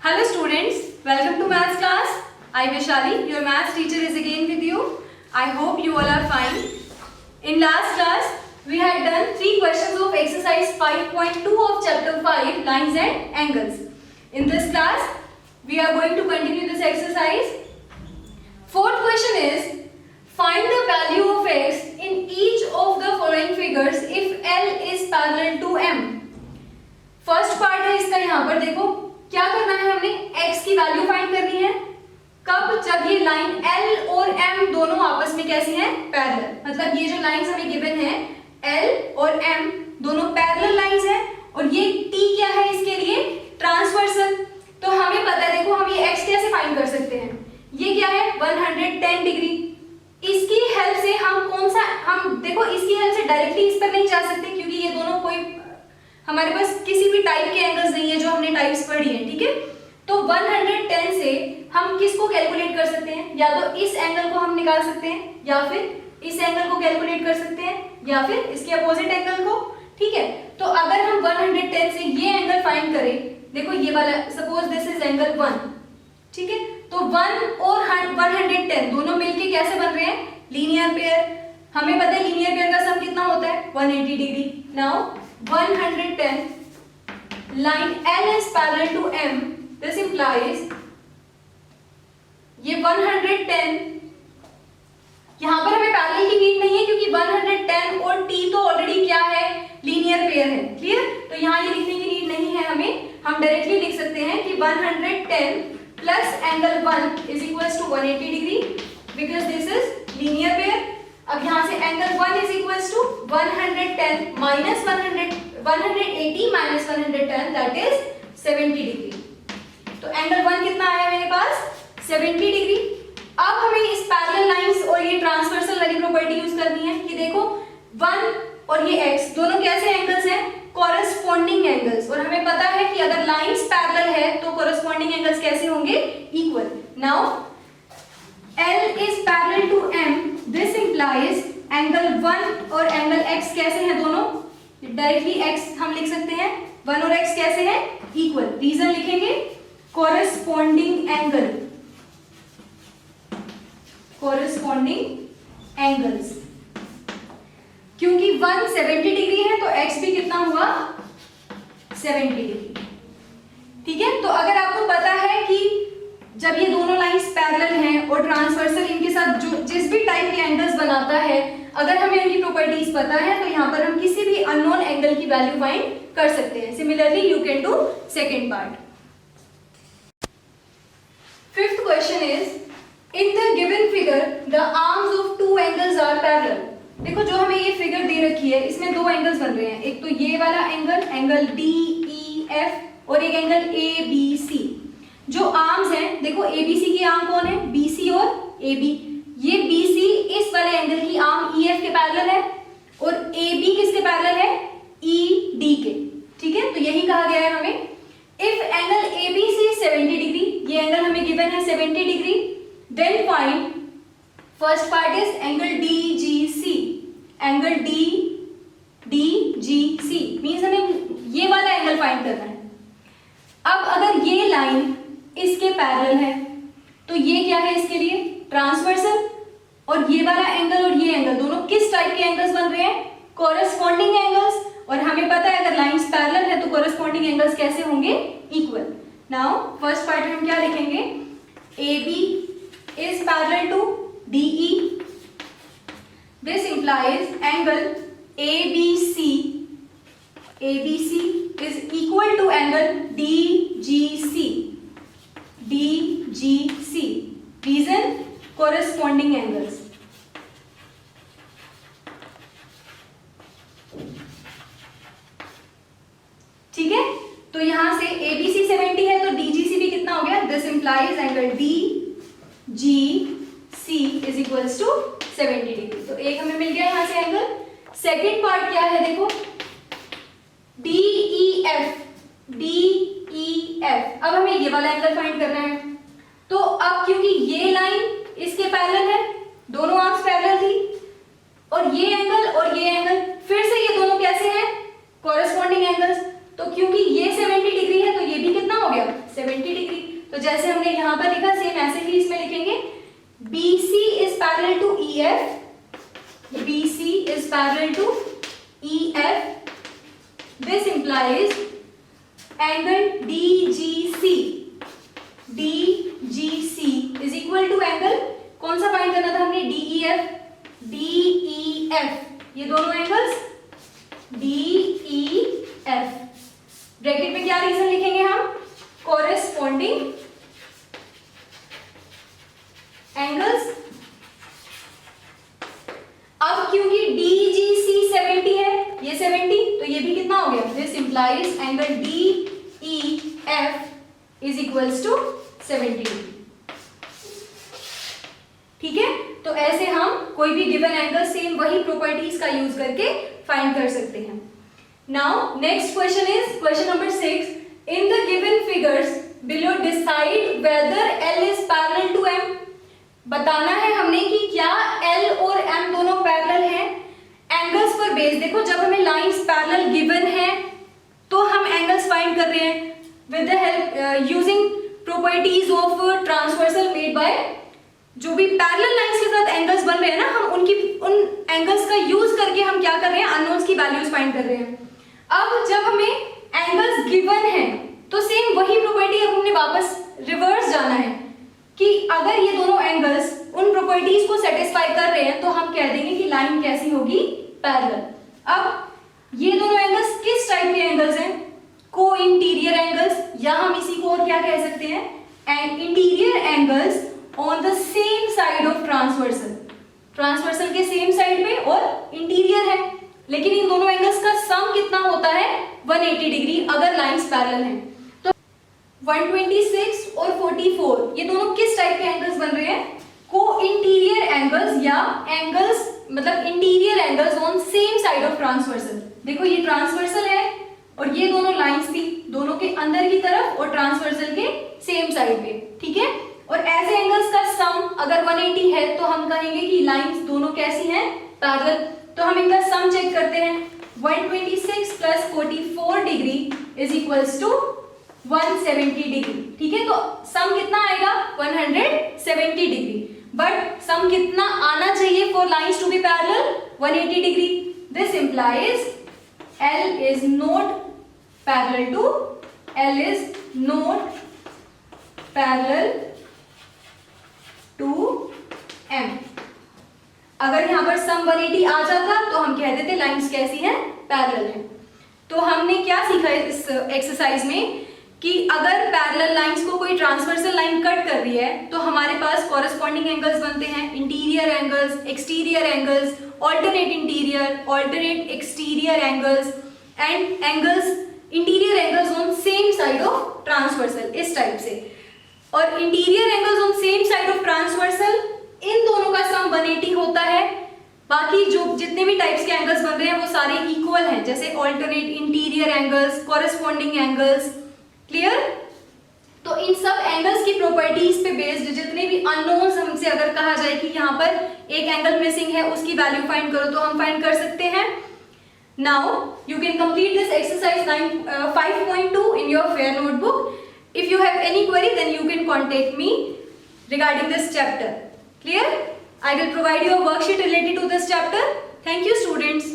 Hello students, welcome to maths class. I Vaishali, your maths teacher is again with you. I hope you all are fine. In last class, we had done 3 questions of exercise 5.2 of chapter 5, lines and angles. In this class, we are going to continue this exercise. Fourth question is, find the value of x in each of the following figures if L is parallel to M. First part है इसका, यहाँ पर देखो क्या करना है, हमने x की वैल्यू फाइंड करनी है कब, जब ये लाइन L और M दोनों आपस में कैसी हैं, पैरेलल। मतलब ये जो लाइंस हमें गिवन है L और M दोनों पैरेलल लाइंस हैं और ये T क्या है इसके लिए, ट्रांसवर्सल। तो हमें पता है, देखो हम ये x कैसे फाइंड कर सकते हैं, ये क्या है 110 डिग्री। इसकी हेल्प से हम कौन सा, हम देखो इसकी हेल्प से डायरेक्टली इस पर नहीं जा सकते क्योंकि ये दोनों कोई हमारे पास किसी भी टाइप के एंगल्स नहीं है जो हमने टाइप्स पढ़ी है, ठीक है। तो 110 से हम किसको कैलकुलेट कर सकते हैं, या तो इस एंगल को हम निकाल सकते हैं या फिर इस एंगल को कैलकुलेट कर सकते हैं या फिर इसके अपोजिट एंगल को, ठीक है। तो अगर हम 110 से ये एंगल फाइंड करें, देखो ये वाला, सपोज दिस इज एंगल 1, ठीक है। तो 1 और 110 दोनों मिलके कैसे बन रहे हैं, लीनियर पेयर। हमें पता है लीनियर पेयर का सम कितना होता है, 180 degree. Now 110 line L is parallel to M, this implies ये 110, यहां पर हमें पैरेलल की नीड नहीं है क्योंकि 110 और T तो ऑलरेडी क्या है, लीनियर पेयर है, क्लियर। तो यहां ये लिखने की नीड नहीं है हमें, हम डायरेक्टली लिख सकते हैं कि 110 plus angle 1 is equals to 180 degree because this is linear pair. अब यहां से angle 1 is equals to 110 minus 180 minus 110 that is 70 degree. तो एंगल 1 कितना आया मेरे पास, 70 डिग्री। अब हमें इस पैरेलल लाइंस और ये ट्रांसवर्सल वाली प्रॉपर्टी यूज करनी है कि देखो 1 और ये x दोनों कैसे एंगल्स हैं, कॉरेस्पॉन्डिंग एंगल्स। और हमें पता है कि अगर लाइंस पैरेलल है तो कॉरेस्पॉन्डिंग एंगल्स कैसे होंगे, equal. Now L is parallel to M, this implies angle 1 और एंगल x कैसे हैं दोनों, डायरेक्टली x हम लिख सकते हैं, 1 और x कैसे हैं, इक्वल। रीजन लिखेंगे, कॉरेस्पॉन्डिंग एंगल, कॉरेस्पॉन्डिंग एंगल्स। क्योंकि 1 70 डिग्री है तो x भी कितना हुआ, 70 डिग्री, ठीक है। तो अगर आपको पता है कि जब ये दोनों लाइंस पैरेलल हैं और ट्रांसवर्सल इनके साथ जो जिस भी टाइप के एंगल्स बनाता है, अगर हमें उनकी प्रॉपर्टीज पता है तो यहाँ पर हम किसी भी अननोन एंगल की वैल्यू फाइंड कर सकते हैं। Similarly you can do second part. Fifth question is, in the given figure the arms of two angles are parallel. देखो जो हमें ये फिगर दे रखी है इसमें दो एंगल्स बन रहे हैं, एक तो ये वाला एंगल, एंगल DEF, और एक एंगल ABC। जो आर्म्स हैं, देखो ABC की आर्म कौन है, BC और AB। ये BC इस वाले एंगल की आर्म EF के पैरेलल है और AB किसके पैरेलल है, ED के, ठीक है। तो यही कहा गया है हमें, इफ एंगल ABC 70 डिग्री, ये एंगल हमें गिवन है 70 degree, then find first part is angle DGC। Angle DGC means हमें ये वाला एंगल फाइंड करना है। अब अगर ये लाइन इसके पैरेलल है तो ये क्या है इसके लिए, ट्रांसवर्सल। और ये वाला एंगल और ये एंगल दोनों किस टाइप के एंगल्स बन रहे हैं, कॉरेस्पॉन्डिंग एंगल्स। और हमें पता है अगर लाइंस पैरेलल है तो कॉरेस्पॉन्डिंग एंगल्स कैसे होंगे, इक्वल। नाउ फर्स्ट पार्ट में हम क्या लिखेंगे, AB is parallel to DE, this implies angle ABC is equal to angle DGC। Reason, corresponding angles। ठीक है, तो यहां से ABC 70 है तो DGC भी कितना हो गया, this implies angle DGC is equals to 70 degree. तो एक हमें मिल गया यहां से एंगल। सेकेंड पार्ट क्या है, देखो DEF। अब हमें ये वाला एंगल फाइंड करना है। तो अब क्योंकि ये लाइन इसके पैरेलल है, दोनों आर्म्स पैरेलल थी, और ये एंगल और ये एंगल फिर से ये दोनों कैसे हैं, कॉरेस्पॉन्डिंग एंगल्स। तो क्योंकि ये 70 डिग्री है तो ये भी कितना हो गया, 70 degree. EF, BC is parallel to EF. This implies angle DGC. DGC is equal to angle, कौन सा फाइंड करना था हमने? DEF. DEF ये दोनों एंगल्स DEF. ब्रैकेट में क्या रीजन लिखेंगे हम? Corresponding angles. अब क्योंकि DGC 70 है, ये 70, तो ये भी कितना हो गया? This implies angle DEF is equals to 70. ठीक है, तो ऐसे हम कोई भी गिवन एंगल सेम वही प्रॉपर्टीज का यूज करके फाइंड कर सकते हैं. Now next question is question number 6. In the given figures below decide whether L is parallel to M. बताना है हमने कि क्या L और M दोनों पैरेलल हैं. एंगल्स पर बेस देखो, जब हमें लाइंस पैरेलल गिवन है तो हम एंगल्स फाइंड कर रहे हैं with the help using properties of transversal made by. जो भी पैरेलल लाइंस के साथ एंगल्स बन रहे हैं ना, हम उन एंगल्स का यूज करके हम क्या कर रहे हैं? अननोन्स की वैल्यूज फाइंड कर रहे हैं. अब जब हमें एंगल्स गिवन है तो सेम वही प्रॉपर्टी अब हमने वापस रिवर्स जाना है कि अगर ये दोनों एंगल्स उन प्रॉपर्टीज को सेटिस्फाई कर रहे हैं तो हम कह देंगे कि लाइन कैसी होगी? पैरेलल. अब ये दोनों एंगल्स किस टाइप के एंगल्स हैं? को इंटीरियर एंगल्स, या हम इसी को और क्या कह सकते हैं? And interior angles on the same side of transversal. Transversal के सेम साइड में और इंटीरियर है, लेकिन इन दोनों एंगल्स का सम कितना होता है? 180 डिग्री अगर लाइंस पैरेलल हैं. तो 126 और 44 ये दोनों किस टाइप के एंगल्स बन रहे हैं? को इंटीरियर एंगल्स या एंगल्स मतलब interior angles on same side of transversal. देखो ये ट्रांसवर्सल है और ये दोनों लाइंस थी, दोनों के अंदर की तरफ और ट्रांसवर्सल के सेम साइड पे. ठीक है, और ऐसे एंगल्स का सम अगर 180 है तो हम कहेंगे कि लाइंस दोनों कैसी हैं? पैरेलल. तो हम इनका सम चेक करते हैं. 126 plus 44 degree is equals to 170 degree. ठीक है, तो सम कितना आएगा? 170 डिग्री. बट सम कितना आना चाहिए for lines to be parallel? 180 degree. This implies L is not parallel to L is not parallel to M. अगर यहाँ पर सम 180 आ जाता तो हम कह देते लाइंस कैसी हैं? पैरेलल हैं. तो हमने क्या सीखा इस एक्सरसाइज में कि अगर पैरेलल लाइंस को कोई ट्रांसवर्सल लाइन कट कर रही है तो हमारे पास कॉरेस्पॉन्डिंग एंगल्स बनते हैं. Interior angles, exterior angles, alternate interior, alternate exterior angles and angles interior angles on same side of transversal. इस टाइप से. और interior angles on same side of transversal, इन दोनों का सम 180 होता है. बाकी जो जितने भी टाइप्स के एंगल्स बन रहे हैं वो सारे इक्वल हैं, जैसे alternate interior angles, corresponding angles. Clear? तो इन सब एंगल्स की प्रॉपर्टीज पे बेस्ड जितने भी अननोन्स हमसे अगर कहा जाए कि यहाँ पर एक एंगल मिसिंग है उसकी वैल्यू फाइंड करो तो हम फाइंड कर सकते हैं. Now you can complete this exercise 5.2 in your fair notebook. If you have any query then you can contact me regarding this chapter. Clear? I will provide you a worksheet related to this chapter. Thank you students.